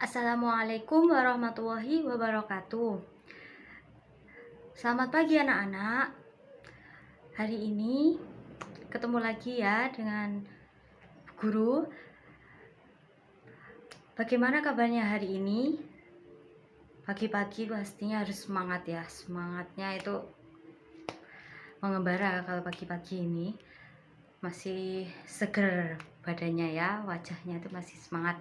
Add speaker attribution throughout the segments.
Speaker 1: Assalamualaikum warahmatullahi wabarakatuh. Selamat pagi anak-anak. Hari ini ketemu lagi ya dengan guru. Bagaimana kabarnya hari ini? Pagi-pagi pastinya harus semangat ya. Semangatnya itu mengembara kalau pagi-pagi ini. Masih seger badannya ya, wajahnya itu masih semangat.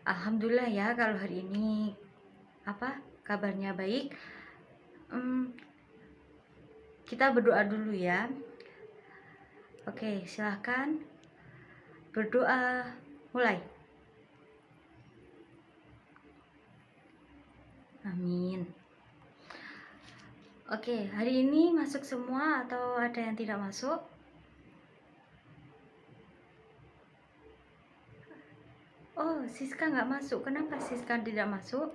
Speaker 1: Alhamdulillah ya kalau hari ini kabarnya baik. Kita berdoa dulu ya. Oke, silahkan berdoa, mulai. Amin. Oke, hari ini masuk semua atau ada yang tidak masuk? Oh, Siska nggak masuk. Kenapa Siska tidak masuk?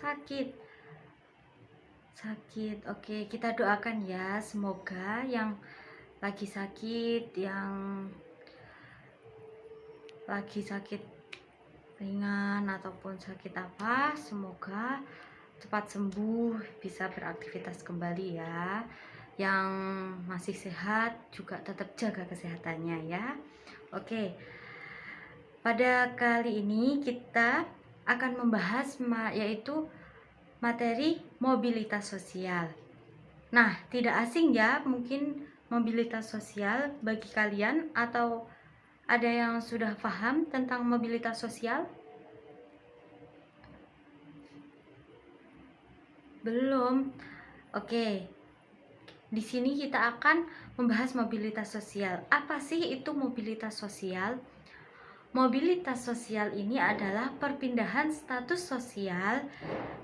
Speaker 1: Sakit. Oke, kita doakan ya, semoga yang lagi sakit, yang lagi sakit ringan ataupun sakit apa, semoga cepat sembuh, bisa beraktivitas kembali ya. Yang masih sehat juga tetap jaga kesehatannya ya. Oke, pada kali ini kita akan membahas yaitu materi mobilitas sosial. Nah, tidak asing ya mungkin mobilitas sosial bagi kalian, atau ada yang sudah paham tentang mobilitas sosial? Belum. Oke. Di sini kita akan membahas mobilitas sosial. Apa sih itu mobilitas sosial? Mobilitas sosial ini adalah perpindahan status sosial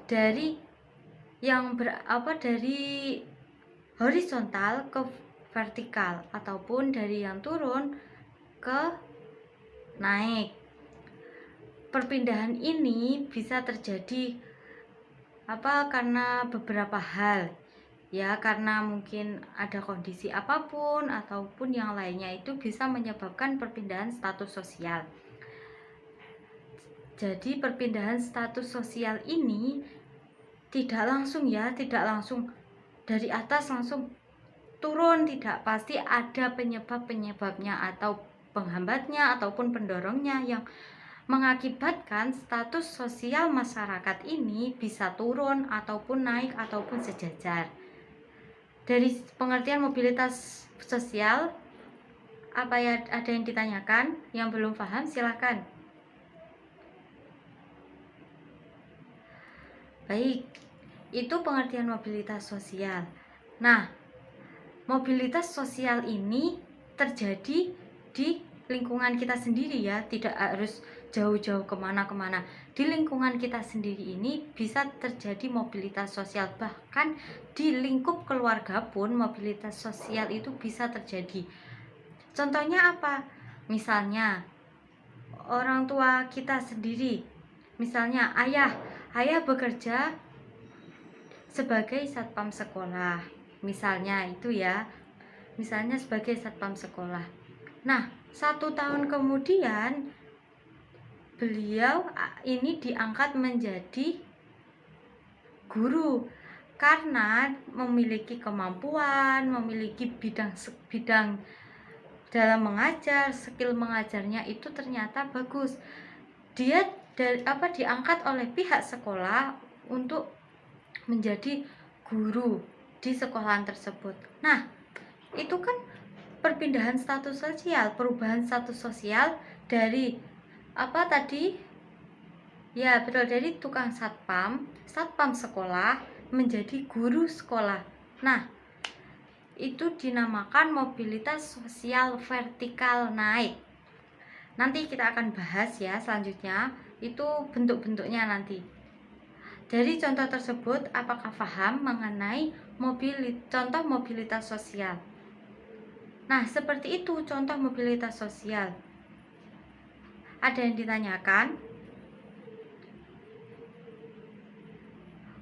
Speaker 1: dari dari horizontal ke vertikal, ataupun dari yang turun ke naik. Perpindahan ini bisa terjadi karena beberapa hal ya, karena mungkin ada kondisi apapun ataupun yang lainnya, itu bisa menyebabkan perpindahan status sosial. Jadi perpindahan status sosial ini tidak langsung dari atas langsung turun, tidak, pasti ada penyebabnya atau penghambatnya ataupun pendorongnya yang mengakibatkan status sosial masyarakat ini bisa turun ataupun naik ataupun sejajar. Dari pengertian mobilitas sosial, ada yang ditanyakan? Yang belum paham silakan. Baik, itu pengertian mobilitas sosial. Nah, mobilitas sosial ini terjadi di lingkungan kita sendiri ya, tidak harus jauh-jauh kemana-kemana. Di lingkungan kita sendiri ini bisa terjadi mobilitas sosial, bahkan di lingkup keluarga pun mobilitas sosial itu bisa terjadi. Contohnya apa? Misalnya orang tua kita sendiri, misalnya ayah bekerja sebagai satpam sekolah, misalnya itu ya, misalnya sebagai satpam sekolah. Nah, 1 tahun kemudian beliau ini diangkat menjadi guru karena memiliki kemampuan, memiliki bidang dalam mengajar, skill mengajarnya itu ternyata bagus. Dia diangkat oleh pihak sekolah untuk menjadi guru di sekolahan tersebut. Nah, itu kan perpindahan status sosial, perubahan status sosial dari ya betul, dari tukang satpam sekolah menjadi guru sekolah. Nah, itu dinamakan mobilitas sosial vertikal naik. Nanti kita akan bahas ya selanjutnya, itu bentuk-bentuknya nanti. Dari contoh tersebut, apakah paham mengenai contoh mobilitas sosial? Nah, seperti itu contoh mobilitas sosial. Ada yang ditanyakan?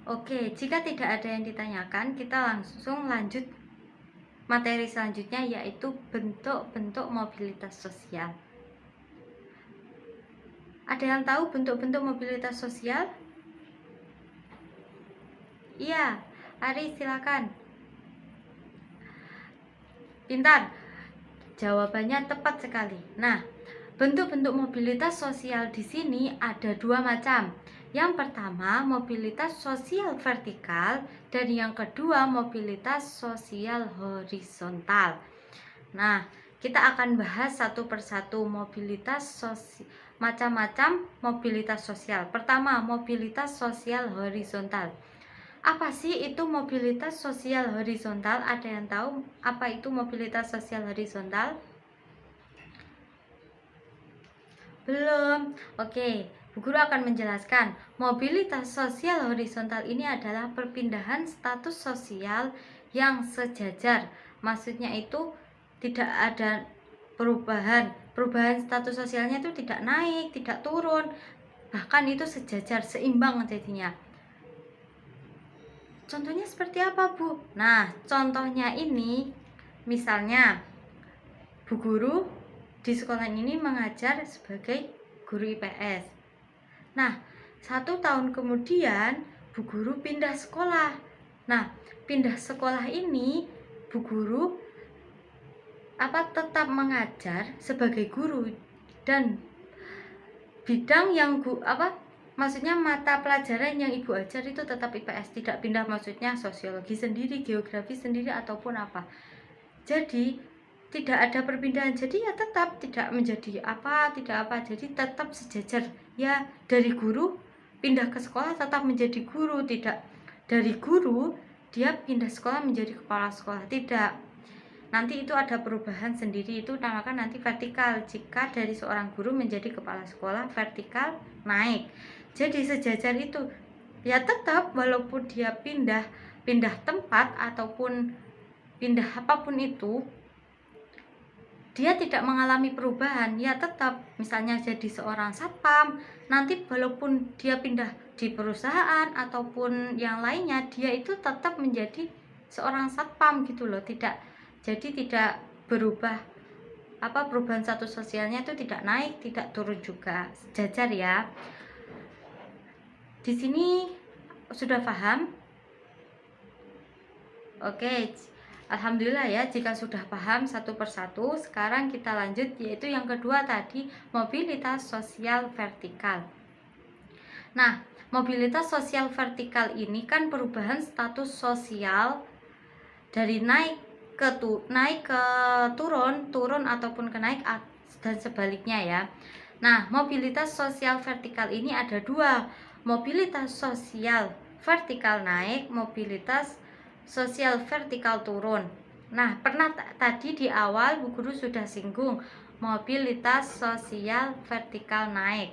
Speaker 1: Oke, jika tidak ada yang ditanyakan, kita langsung lanjut materi selanjutnya, yaitu bentuk-bentuk mobilitas sosial. Ada yang tahu bentuk-bentuk mobilitas sosial? Iya, Ari silakan. Pintar. Jawabannya tepat sekali. Nah, bentuk-bentuk mobilitas sosial di sini ada dua macam. Yang pertama, mobilitas sosial vertikal, dan yang kedua, mobilitas sosial horizontal. Nah, kita akan bahas satu persatu macam-macam mobilitas sosial. Pertama, mobilitas sosial horizontal. Apa sih itu mobilitas sosial horizontal? Ada yang tahu apa itu mobilitas sosial horizontal? Belum. Oke, Bu Guru akan menjelaskan. Mobilitas sosial horizontal ini adalah perpindahan status sosial yang sejajar. Maksudnya itu tidak ada perubahan. Perubahan status sosialnya itu tidak naik, tidak turun. Bahkan itu sejajar, seimbang jadinya. Contohnya seperti apa, Bu? Nah, contohnya ini, misalnya Bu Guru di sekolah ini mengajar sebagai guru IPS. Nah, 1 tahun kemudian Bu Guru pindah sekolah. Nah, pindah sekolah ini Bu Guru tetap mengajar sebagai guru, dan bidang yang maksudnya mata pelajaran yang Ibu ajar itu tetap IPS, tidak pindah, maksudnya sosiologi sendiri, geografi sendiri, ataupun apa. Jadi tidak ada perpindahan, jadi ya tetap tidak menjadi tidak apa, jadi tetap sejajar. Ya, dari guru pindah ke sekolah tetap menjadi guru, tidak dari guru dia pindah sekolah menjadi kepala sekolah, tidak. Nanti itu ada perubahan sendiri, itu namakan nanti vertikal. Jika dari seorang guru menjadi kepala sekolah, vertikal naik. Jadi sejajar itu. Ya tetap walaupun dia pindah tempat ataupun pindah apapun itu, dia tidak mengalami perubahan. Ya tetap, misalnya jadi seorang satpam, nanti walaupun dia pindah di perusahaan ataupun yang lainnya, dia itu tetap menjadi seorang satpam gitu loh. Jadi tidak berubah, perubahan status sosialnya itu tidak naik, tidak turun juga, sejajar ya. Di sini sudah paham? Oke, alhamdulillah ya jika sudah paham satu persatu. Sekarang kita lanjut, yaitu yang kedua tadi, mobilitas sosial vertikal. Nah, mobilitas sosial vertikal ini kan perubahan status sosial dari naik ke turun ataupun ke naik dan sebaliknya ya. Nah, mobilitas sosial vertikal ini ada dua, mobilitas sosial vertikal naik, mobilitas sosial vertikal turun. Nah, pernah tadi di awal Bu Guru sudah singgung mobilitas sosial vertikal naik.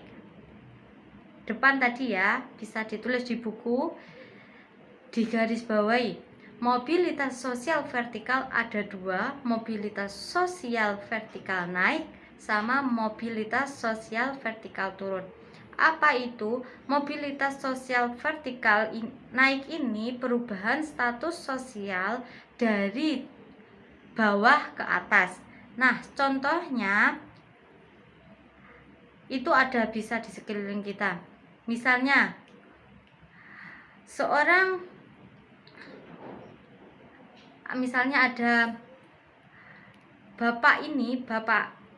Speaker 1: Depan tadi ya, bisa ditulis di buku, di garis bawahi. Mobilitas sosial vertikal ada dua, mobilitas sosial vertikal naik sama mobilitas sosial vertikal turun. Apa itu? Mobilitas sosial vertikal naik ini perubahan status sosial dari bawah ke atas. Nah, contohnya itu ada bisa di sekeliling kita. Misalnya misalnya ada Bapak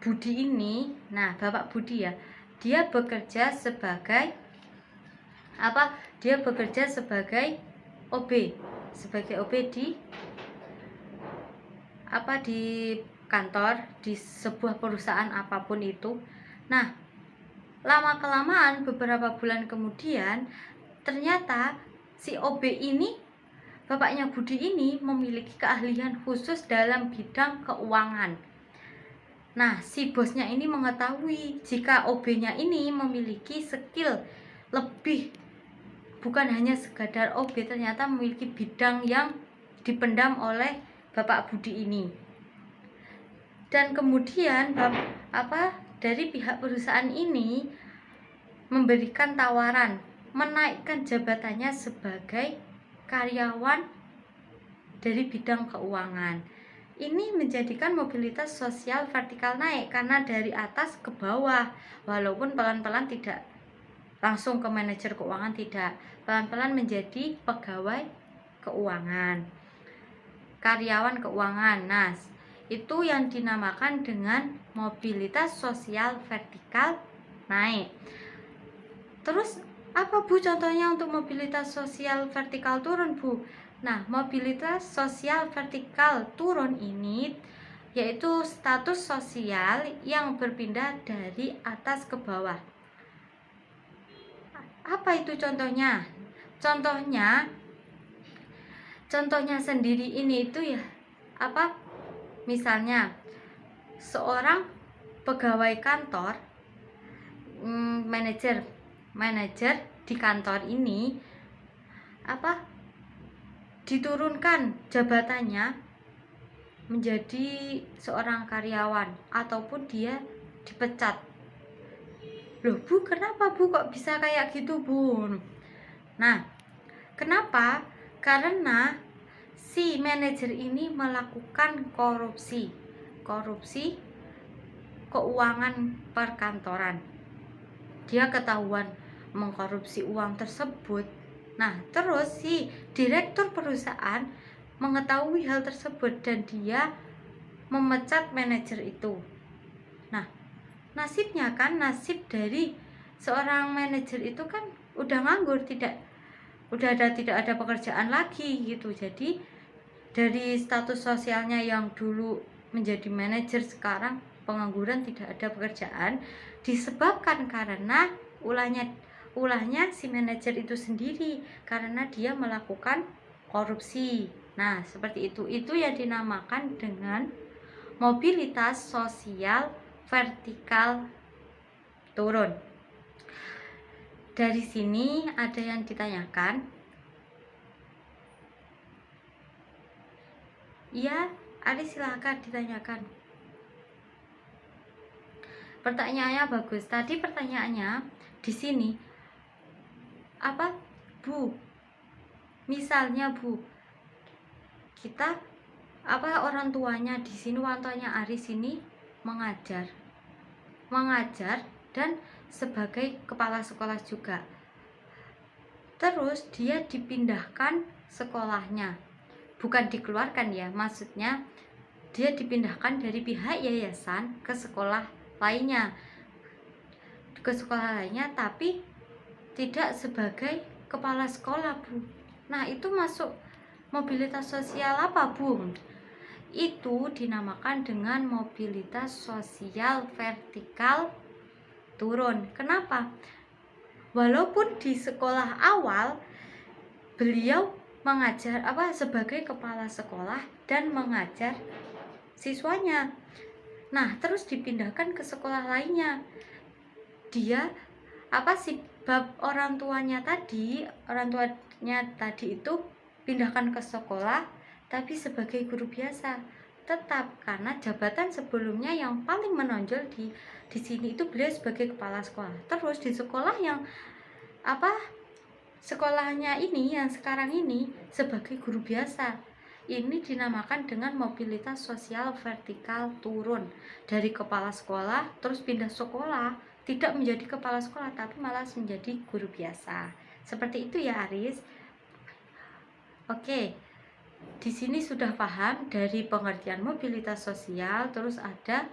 Speaker 1: Budi ini. Nah, Bapak Budi ya, dia bekerja sebagai Dia bekerja sebagai OB, di kantor, di sebuah perusahaan apapun itu. Nah, lama-kelamaan beberapa bulan kemudian ternyata si OB ini, bapaknya Budi ini, memiliki keahlian khusus dalam bidang keuangan. Nah, si bosnya ini mengetahui jika OB-nya ini memiliki skill lebih, bukan hanya sekadar OB, ternyata memiliki bidang yang dipendam oleh Bapak Budi ini. Dan kemudian dari pihak perusahaan ini memberikan tawaran menaikkan jabatannya sebagai karyawan dari bidang keuangan. ini menjadikan mobilitas sosial vertikal naik karena dari atas ke bawah, walaupun pelan-pelan tidak langsung ke manajer keuangan, tidak, pelan-pelan menjadi pegawai keuangan, karyawan keuangan. Nah, itu yang dinamakan dengan mobilitas sosial vertikal naik. Terus apa Bu contohnya untuk mobilitas sosial vertikal turun, Bu? Nah, mobilitas sosial vertikal turun ini yaitu status sosial yang berpindah dari atas ke bawah. Apa itu contohnya? Contohnya sendiri ini itu ya apa? Misalnya seorang pegawai kantor, manajer di kantor ini apa? Diturunkan jabatannya menjadi seorang karyawan ataupun dia dipecat. Loh Bu, kenapa Bu kok bisa kayak gitu Bu? Nah, kenapa? Karena si manajer ini melakukan korupsi keuangan perkantoran. Dia ketahuan mengkorupsi uang tersebut. Nah, terus si direktur perusahaan mengetahui hal tersebut dan dia memecat manajer itu. Nah, nasibnya kan, nasib dari seorang manajer itu kan udah nganggur, tidak ada pekerjaan lagi gitu. Jadi dari status sosialnya yang dulu menjadi manajer, sekarang pengangguran, tidak ada pekerjaan, disebabkan karena ulahnya si manajer itu sendiri karena dia melakukan korupsi. Nah, seperti itu yang dinamakan dengan mobilitas sosial vertikal turun. Dari sini ada yang ditanyakan. Iya, Ari silahkan ditanyakan. Pertanyaannya bagus. Tadi pertanyaannya di sini apa, Bu? Misalnya Bu, kita orang tuanya di sini, orang tuanya Ari sini mengajar dan sebagai kepala sekolah juga. Terus dia dipindahkan sekolahnya, bukan dikeluarkan ya, maksudnya dia dipindahkan dari pihak yayasan ke sekolah lainnya, tapi tidak sebagai kepala sekolah, Bu. Nah, itu masuk mobilitas sosial apa, Bu? Itu dinamakan dengan mobilitas sosial vertikal turun. Kenapa? Walaupun di sekolah awal beliau mengajar sebagai kepala sekolah dan mengajar siswanya. Nah, terus dipindahkan ke sekolah lainnya. Dia orang tuanya tadi itu pindahkan ke sekolah tapi sebagai guru biasa tetap, karena jabatan sebelumnya yang paling menonjol di sini itu beliau sebagai kepala sekolah. Terus di sekolah yang sekolahnya ini yang sekarang ini sebagai guru biasa. Ini dinamakan dengan mobilitas sosial vertikal turun, dari kepala sekolah terus pindah sekolah, tidak menjadi kepala sekolah tapi malah menjadi guru biasa. Seperti itu ya Aris. Oke. Di sini sudah paham dari pengertian mobilitas sosial. Terus ada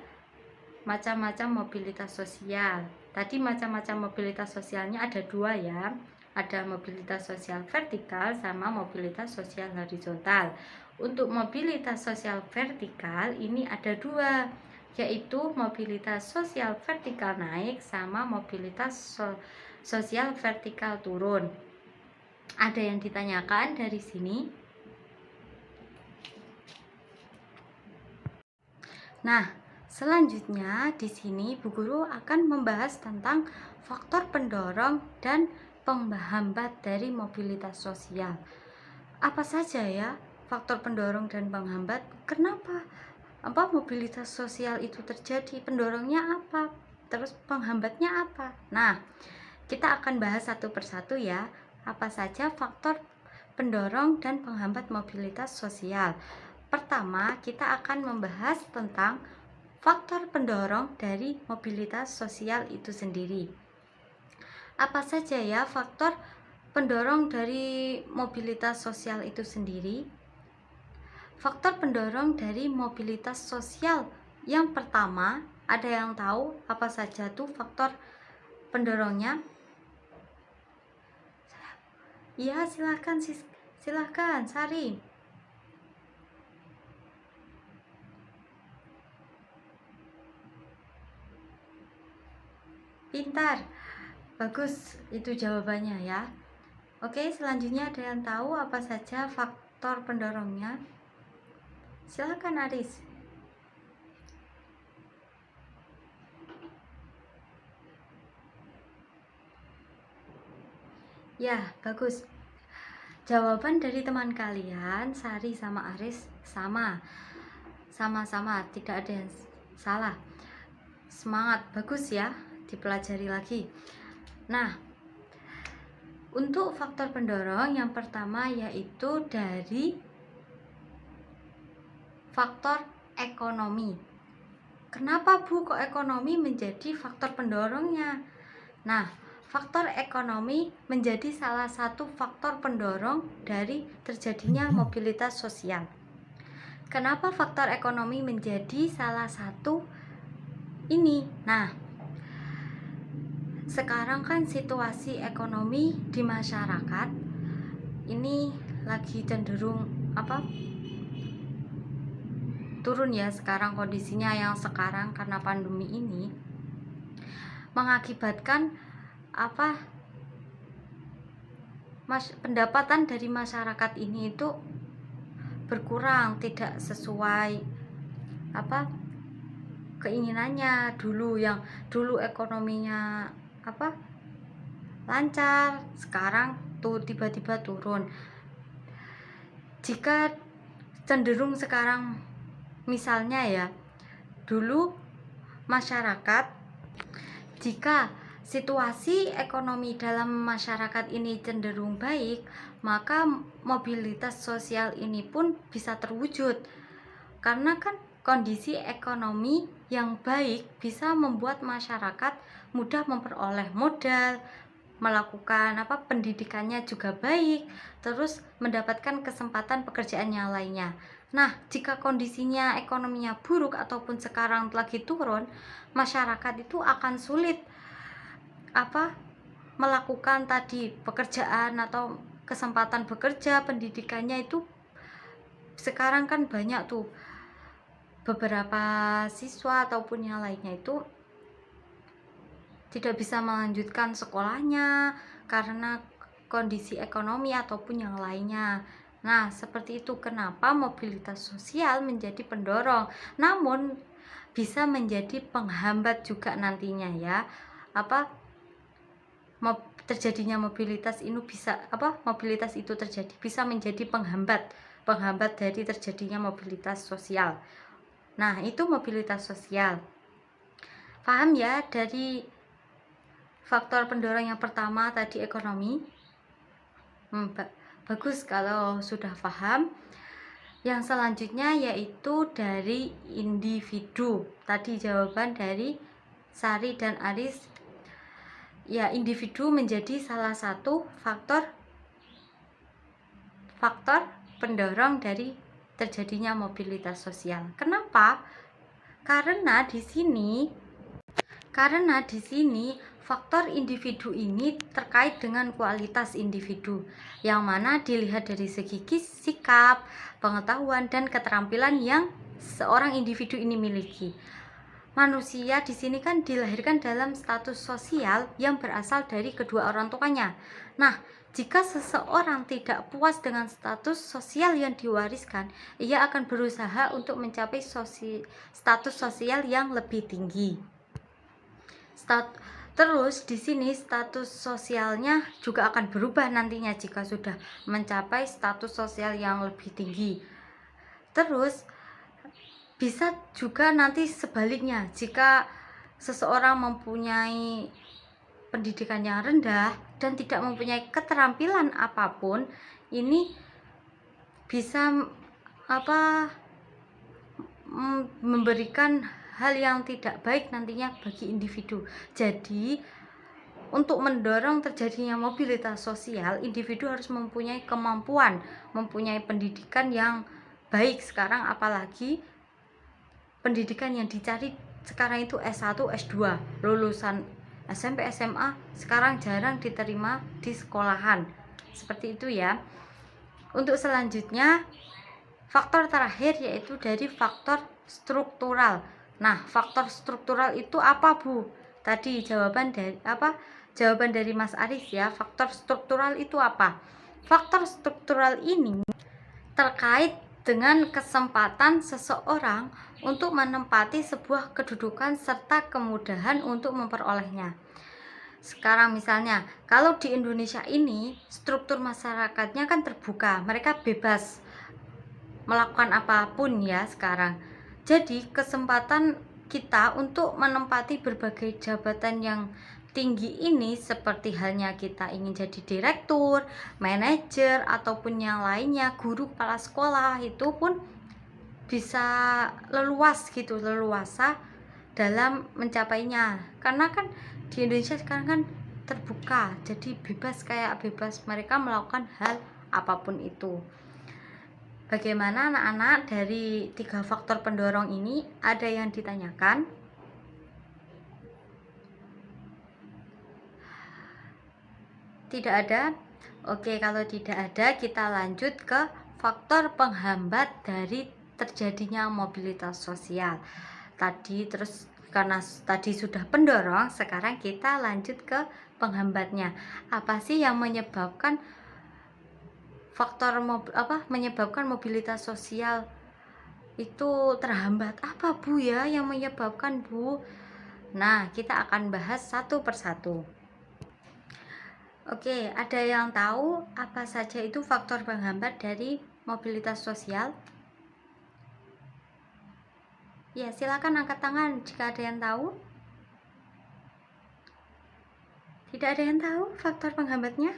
Speaker 1: macam-macam mobilitas sosial. Tadi macam-macam mobilitas sosialnya ada dua ya. Ada mobilitas sosial vertikal sama mobilitas sosial horizontal. Untuk mobilitas sosial vertikal ini ada dua, yaitu mobilitas sosial vertikal naik sama mobilitas sosial vertikal turun. Ada yang ditanyakan dari sini? Nah, selanjutnya di sini Bu Guru akan membahas tentang faktor pendorong dan penghambat dari mobilitas sosial. Apa saja ya faktor pendorong dan penghambat? Kenapa mobilitas sosial itu terjadi? Pendorongnya apa? Terus penghambatnya apa? Nah, kita akan bahas satu persatu ya. Apa saja faktor pendorong dan penghambat mobilitas sosial? Pertama, kita akan membahas tentang faktor pendorong dari mobilitas sosial itu sendiri. Apa saja ya faktor pendorong dari mobilitas sosial itu sendiri? Faktor pendorong dari mobilitas sosial yang pertama, ada yang tahu apa saja tuh faktor pendorongnya? Iya, silahkan Sari. Pintar, bagus itu jawabannya ya. Oke, selanjutnya ada yang tahu apa saja faktor pendorongnya? Silahkan Aris. Ya, bagus. Jawaban dari teman kalian, Sari sama Aris, sama-sama, tidak ada yang salah. Semangat, bagus ya, dipelajari lagi. Nah, untuk faktor pendorong yang pertama yaitu dari faktor ekonomi. Kenapa Bu kok ekonomi menjadi faktor pendorongnya? Nah, faktor ekonomi menjadi salah satu faktor pendorong dari terjadinya mobilitas sosial. Kenapa faktor ekonomi menjadi salah satu ini? Nah, sekarang kan situasi ekonomi di masyarakat ini lagi cenderung turun ya sekarang kondisinya, yang sekarang karena pandemi ini mengakibatkan pendapatan dari masyarakat ini itu berkurang, tidak sesuai keinginannya. Yang dulu ekonominya lancar, sekarang tuh tiba-tiba turun. Jika cenderung sekarang, misalnya ya, dulu masyarakat, jika situasi ekonomi dalam masyarakat ini cenderung baik, maka mobilitas sosial ini pun bisa terwujud. Karena kan kondisi ekonomi yang baik bisa membuat masyarakat mudah memperoleh modal, melakukan pendidikannya juga baik, terus mendapatkan kesempatan pekerjaan yang lainnya. Nah, jika kondisinya ekonominya buruk ataupun sekarang lagi turun, masyarakat itu akan sulit melakukan tadi pekerjaan atau kesempatan bekerja, pendidikannya itu sekarang kan banyak tuh beberapa siswa ataupun yang lainnya itu tidak bisa melanjutkan sekolahnya karena kondisi ekonomi ataupun yang lainnya. Nah, seperti itu kenapa mobilitas sosial menjadi pendorong, namun bisa menjadi penghambat juga nantinya ya. Terjadinya mobilitas ini mobilitas itu terjadi bisa menjadi penghambat dari terjadinya mobilitas sosial. Nah, itu mobilitas sosial. Paham ya dari faktor pendorong yang pertama tadi ekonomi? Bagus kalau sudah paham. Yang selanjutnya yaitu dari individu. Tadi jawaban dari Sari dan Aris. Ya, individu menjadi salah satu faktor pendorong dari terjadinya mobilitas sosial. Kenapa? Karena di sini faktor individu ini terkait dengan kualitas individu, yang mana dilihat dari segi sikap, pengetahuan, dan keterampilan yang seorang individu ini miliki. Manusia di sini kan dilahirkan dalam status sosial yang berasal dari kedua orang tuanya. Nah, jika seseorang tidak puas dengan status sosial yang diwariskan, ia akan berusaha untuk mencapai status sosial yang lebih tinggi. Terus di sini status sosialnya juga akan berubah nantinya jika sudah mencapai status sosial yang lebih tinggi. Terus bisa juga nanti sebaliknya, jika seseorang mempunyai pendidikan yang rendah dan tidak mempunyai keterampilan apapun, ini bisa memberikan hal yang tidak baik nantinya bagi individu. Jadi untuk mendorong terjadinya mobilitas sosial, individu harus mempunyai kemampuan, mempunyai pendidikan yang baik. Sekarang apalagi pendidikan yang dicari sekarang itu S1, S2. Lulusan SMP, SMA sekarang jarang diterima di sekolahan. Seperti itu ya. Untuk selanjutnya, faktor terakhir yaitu dari faktor struktural. Nah, faktor struktural itu apa, Bu? Tadi jawaban dari Mas Aris ya. Faktor struktural itu apa? Faktor struktural ini terkait dengan kesempatan seseorang untuk menempati sebuah kedudukan serta kemudahan untuk memperolehnya. Sekarang misalnya, kalau di Indonesia ini struktur masyarakatnya kan terbuka, mereka bebas melakukan apapun ya sekarang. Jadi kesempatan kita untuk menempati berbagai jabatan yang tinggi ini, seperti halnya kita ingin jadi direktur, manajer, ataupun yang lainnya, guru, kepala sekolah, itu pun bisa leluasa dalam mencapainya. Karena kan di Indonesia sekarang kan terbuka, jadi bebas mereka melakukan hal apapun itu. Bagaimana anak-anak dari 3 faktor pendorong ini? Ada yang ditanyakan? Tidak ada? Oke, kalau tidak ada, kita lanjut ke faktor penghambat dari terjadinya mobilitas sosial. Karena tadi sudah pendorong, sekarang kita lanjut ke penghambatnya. Apa sih yang menyebabkan menyebabkan mobilitas sosial itu terhambat? Apa, Bu, ya yang menyebabkan, Bu? Nah, kita akan bahas satu persatu. Oke, ada yang tahu apa saja itu faktor penghambat dari mobilitas sosial? Ya, silakan angkat tangan jika ada yang tahu. Tidak ada yang tahu faktor penghambatnya?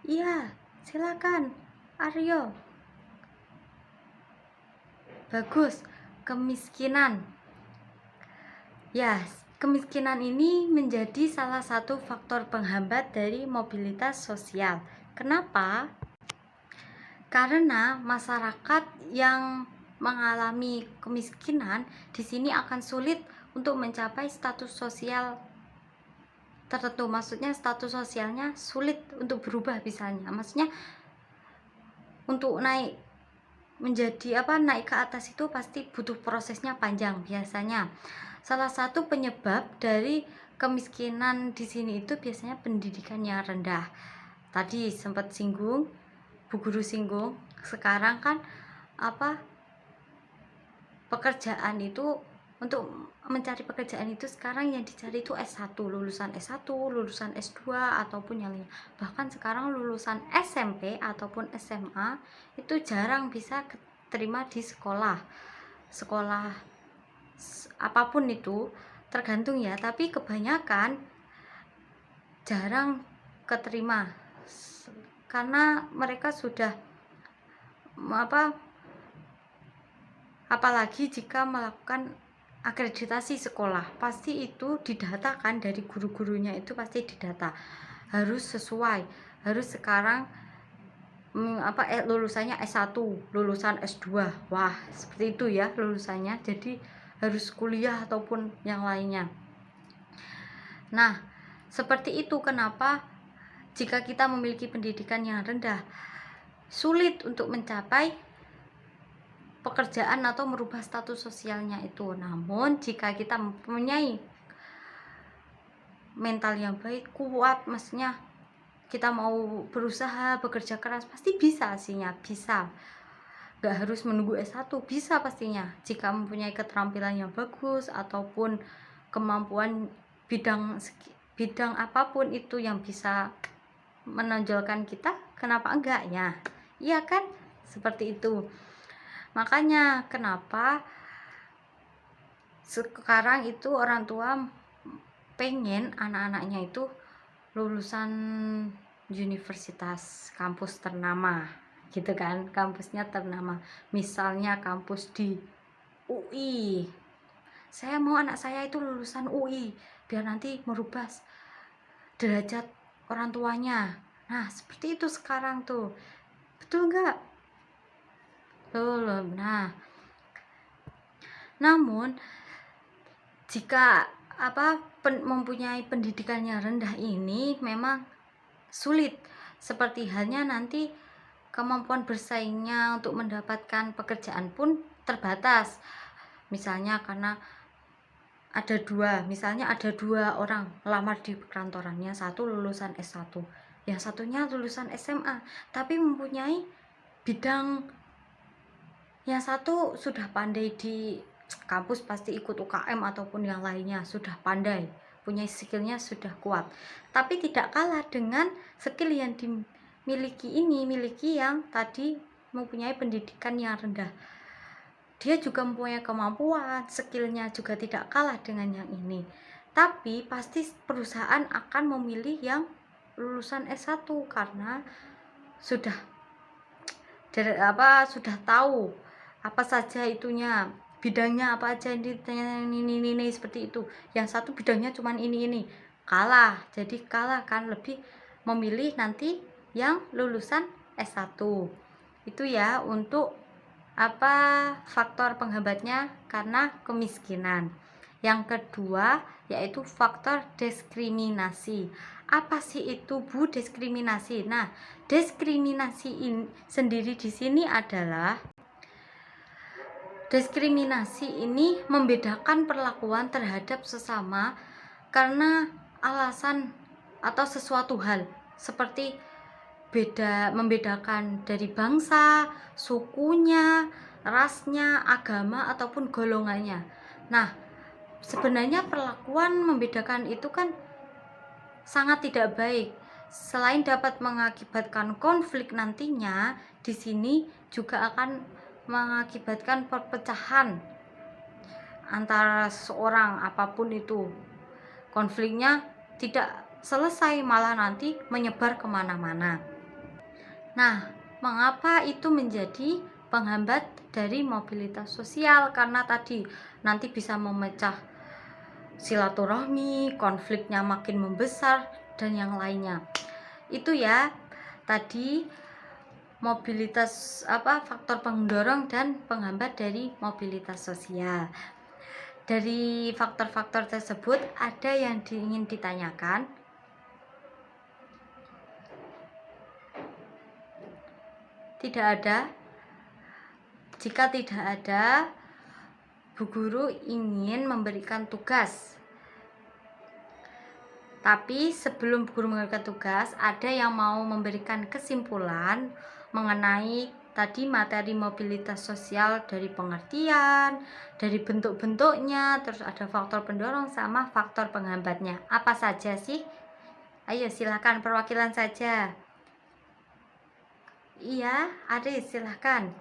Speaker 1: Iya, silakan. Aryo. Bagus. Kemiskinan. Ya, kemiskinan ini menjadi salah satu faktor penghambat dari mobilitas sosial. Kenapa? Karena masyarakat yang mengalami kemiskinan di sini akan sulit untuk mencapai status sosial tertentu. Maksudnya status sosialnya sulit untuk berubah misalnya. Maksudnya untuk naik ke atas itu pasti butuh prosesnya panjang biasanya. Salah satu penyebab dari kemiskinan di sini itu biasanya pendidikan yang rendah. Tadi sempat singgung, Bu Guru singgung, sekarang kan pekerjaan itu, untuk mencari pekerjaan itu sekarang yang dicari itu S1, lulusan S1, lulusan S2 ataupun yang lain. Bahkan sekarang lulusan SMP ataupun SMA itu jarang bisa terima di sekolah apapun itu, tergantung ya, tapi kebanyakan jarang keterima karena mereka sudah apalagi jika melakukan akreditasi sekolah, pasti itu didatakan dari guru-gurunya, itu pasti didata, harus sesuai, harus sekarang lulusannya S1, lulusan S2, wah seperti itu ya lulusannya, jadi harus kuliah ataupun yang lainnya. Nah, seperti itu kenapa jika kita memiliki pendidikan yang rendah, sulit untuk mencapai pekerjaan atau merubah status sosialnya itu. Namun jika kita mempunyai mental yang baik, kuat, maksudnya kita mau berusaha, bekerja keras, pasti bisa hasilnya, bisa. Gak harus menunggu S1, bisa pastinya. Jika mempunyai keterampilan yang bagus ataupun kemampuan bidang apapun itu yang bisa menonjolkan kita, kenapa enggak ya? Iya kan? Seperti itu. Makanya kenapa sekarang itu orang tua pengen anak-anaknya itu lulusan universitas kampus ternama gitu kan, kampusnya ternama. Misalnya kampus di UI, saya mau anak saya itu lulusan UI biar nanti merubah derajat orang tuanya. Nah seperti itu sekarang tuh, betul nggak? Betul. Nah namun jika mempunyai pendidikan yang rendah ini memang sulit, seperti halnya nanti kemampuan bersaingnya untuk mendapatkan pekerjaan pun terbatas. Misalnya karena misalnya ada dua orang lamar di kantorannya, satu lulusan S1, yang satunya lulusan SMA, tapi mempunyai bidang, yang satu sudah pandai di kampus, pasti ikut UKM ataupun yang lainnya, sudah pandai, punya skillnya sudah kuat, tapi tidak kalah dengan skill yang dimiliki yang tadi mempunyai pendidikan yang rendah. Dia juga mempunyai kemampuan, skillnya juga tidak kalah dengan yang ini, tapi pasti perusahaan akan memilih yang lulusan S1 karena sudah tahu apa saja itunya, bidangnya apa aja, ini seperti itu. Yang satu bidangnya cuman ini, jadi kalah kan, lebih memilih nanti yang lulusan S1 itu ya. Untuk faktor penghambatnya karena kemiskinan. Yang kedua yaitu faktor diskriminasi. Apa sih itu Bu diskriminasi? Nah, diskriminasi sendiri di sini adalah membedakan perlakuan terhadap sesama karena alasan atau sesuatu hal, seperti membedakan dari bangsa, sukunya, rasnya, agama, ataupun golongannya. Nah, sebenarnya perlakuan membedakan itu kan sangat tidak baik. Selain dapat mengakibatkan konflik nantinya, di sini juga akan mengakibatkan perpecahan antara seorang, apapun itu. Konfliknya tidak selesai, malah nanti menyebar kemana-mana. Nah, mengapa itu menjadi penghambat dari mobilitas sosial? Karena tadi nanti bisa memecah silaturahmi, konfliknya makin membesar, dan yang lainnya. Itu ya tadi mobilitas, faktor pendorong dan penghambat dari mobilitas sosial. Dari faktor-faktor tersebut ada yang ingin ditanyakan? Tidak ada? Jika tidak ada, Bu Guru ingin memberikan tugas. Tapi sebelum Bu Guru memberikan tugas, ada yang mau memberikan kesimpulan mengenai tadi materi mobilitas sosial, dari pengertian, dari bentuk-bentuknya, terus ada faktor pendorong sama faktor penghambatnya. Apa saja sih? Ayo silakan perwakilan saja. Iya, ada, silakan.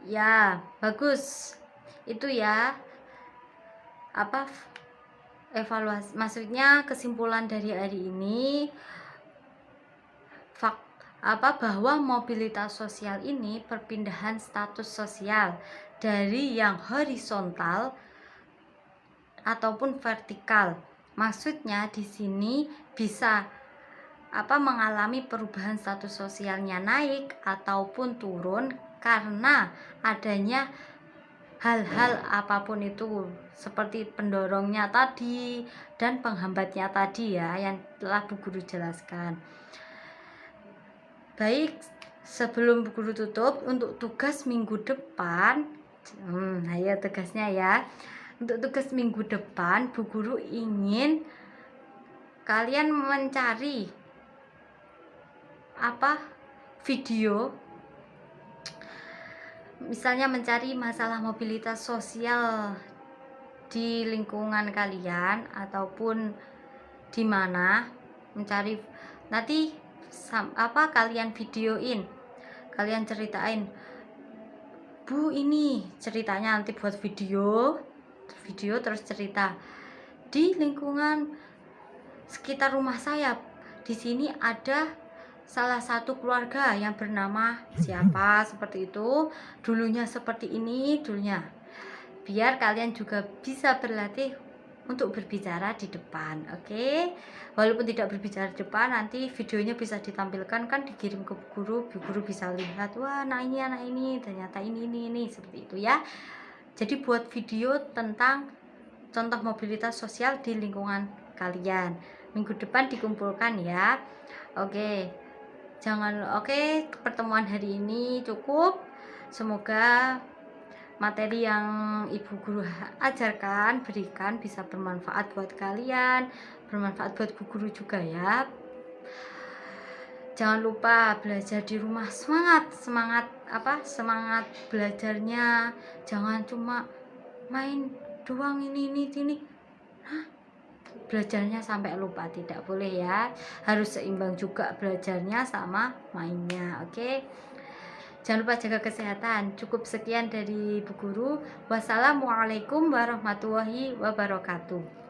Speaker 1: Ya, bagus. Itu ya. Evaluasi, maksudnya kesimpulan dari hari ini bahwa mobilitas sosial ini perpindahan status sosial dari yang horizontal ataupun vertikal. Maksudnya di sini bisa mengalami perubahan status sosialnya naik ataupun turun karena adanya hal-hal apapun itu, seperti pendorongnya tadi dan penghambatnya tadi ya, yang telah Bu Guru jelaskan. Baik, sebelum Bu Guru tutup, untuk tugas minggu depan, ayo tugasnya ya. Untuk tugas minggu depan, Bu Guru ingin kalian mencari video, misalnya mencari masalah mobilitas sosial di lingkungan kalian ataupun di mana, mencari nanti kalian videoin, kalian ceritain, Bu ini ceritanya, nanti buat video terus cerita di lingkungan sekitar rumah saya. Di sini ada salah satu keluarga yang bernama siapa, seperti itu, dulunya seperti ini dulunya, biar kalian juga bisa berlatih untuk berbicara di depan. Oke, walaupun tidak berbicara di depan, nanti videonya bisa ditampilkan, kan dikirim ke guru, guru bisa lihat, wah anak ini ternyata ini seperti itu ya. Jadi buat video tentang contoh mobilitas sosial di lingkungan kalian, minggu depan dikumpulkan ya. Oke, pertemuan hari ini cukup. Semoga materi yang ibu guru ajarkan, berikan, bisa bermanfaat buat kalian, bermanfaat buat bu guru juga ya. Jangan lupa belajar di rumah, semangat belajarnya, jangan cuma main doang ini. Belajarnya sampai lupa, tidak boleh ya, harus seimbang juga belajarnya sama mainnya. Oke, jangan lupa jaga kesehatan. Cukup sekian dari Bu Guru. Wassalamualaikum warahmatullahi wabarakatuh.